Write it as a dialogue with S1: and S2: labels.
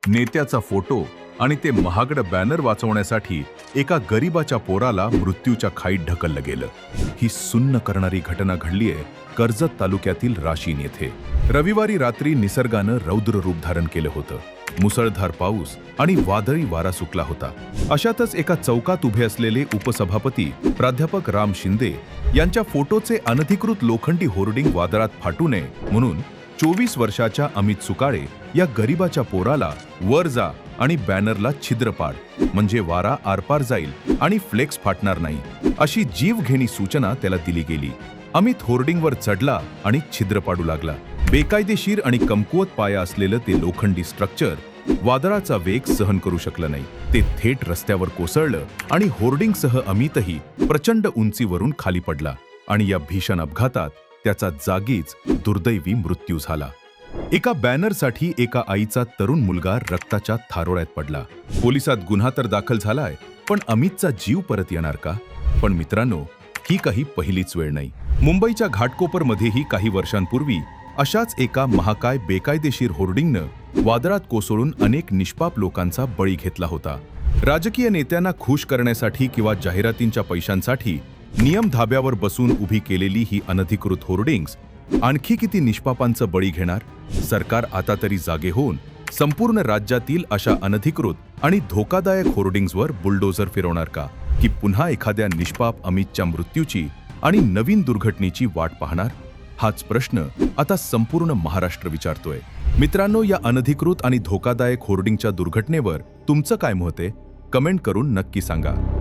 S1: नेत्याचा फोटो आणि ते महागडं बॅनर वाचवण्यासाठी एका गरीबाच्या पोराला मृत्यूच्या खाईत ढकललं गेलं. ही सुन्न करणारी घटना घडलीये कर्जत तालुक्यातील राशीन येथे. रविवारी रात्री निसर्गानं रौद्र रूप धारण केलं होतं. मुसळधार पाऊस आणि वादळी वारा सुटला होता. अशातच एका चौकात उभे असलेले उपसभापती प्राध्यापक राम शिंदे यांच्या फोटोचे अनधिकृत लोखंडी होर्डिंग वादळात फाटू नये म्हणून 24 वर्षाच्या अमित सुकाळे या गरीबाच्या पोराला वर जा आणि बॅनरला छिद्र पाड, म्हणजे वारा आरपार जाईल आणि फ्लेक्स फाटणार नाही, अशी जीवघेणी सूचना त्याला दिली गेली. अमित होर्डिंगवर चढला आणि छिद्र पाडू लागला. बेकायदेशीर आणि कमकुवत पाया असलेलं ते लोखंडी स्ट्रक्चर वादळाचा वेग सहन करू शकलं नाही. ते थेट रस्त्यावर कोसळलं आणि होर्डिंगसह अमितही प्रचंड उंचीवरून खाली पडला आणि या भीषण अपघातात त्याचा जागीच दुर्दैवी मृत्यू झाला. एका बॅनरसाठी एका आईचा तरुण मुलगा रक्ताच्या थारोळ्यात पडला. पोलिसात गुन्हा तर दाखल झालाय, पण अमितचा जीव परत येणार का? पण मित्रांनो, ही काही पहिलीच वेळ नाही. मुंबईच्या घाटकोपरमध्येही काही वर्षांपूर्वी अशाच एका महाकाय बेकायदेशीर होर्डिंगनं वादळात कोसळून अनेक निष्पाप लोकांचा बळी घेतला होता. राजकीय नेत्यांना खुश करण्यासाठी किंवा जाहिरातींच्या पैशांसाठी नियम धाब्यावर बसून उभी केलेली ही अनधिकृत होर्डिंग्स आणखी किती निष्पापांचं बळी घेणार? सरकार आता तरी जागे होऊन संपूर्ण राज्यातील अशा अनधिकृत आणि धोकादायक होर्डिंग्सवर बुलडोझर फिरवणार का? की पुन्हा एखाद्या निष्पाप अमितच्या मृत्यूची आणि नवीन दुर्घटनेची वाट पाहणार? हाच प्रश्न आता संपूर्ण महाराष्ट्र विचारतोय. मित्रांनो, या अनधिकृत आणि धोकादायक होर्डिंगच्या दुर्घटनेवर तुमचं काय मत आहे? कमेंट करून नक्की सांगा.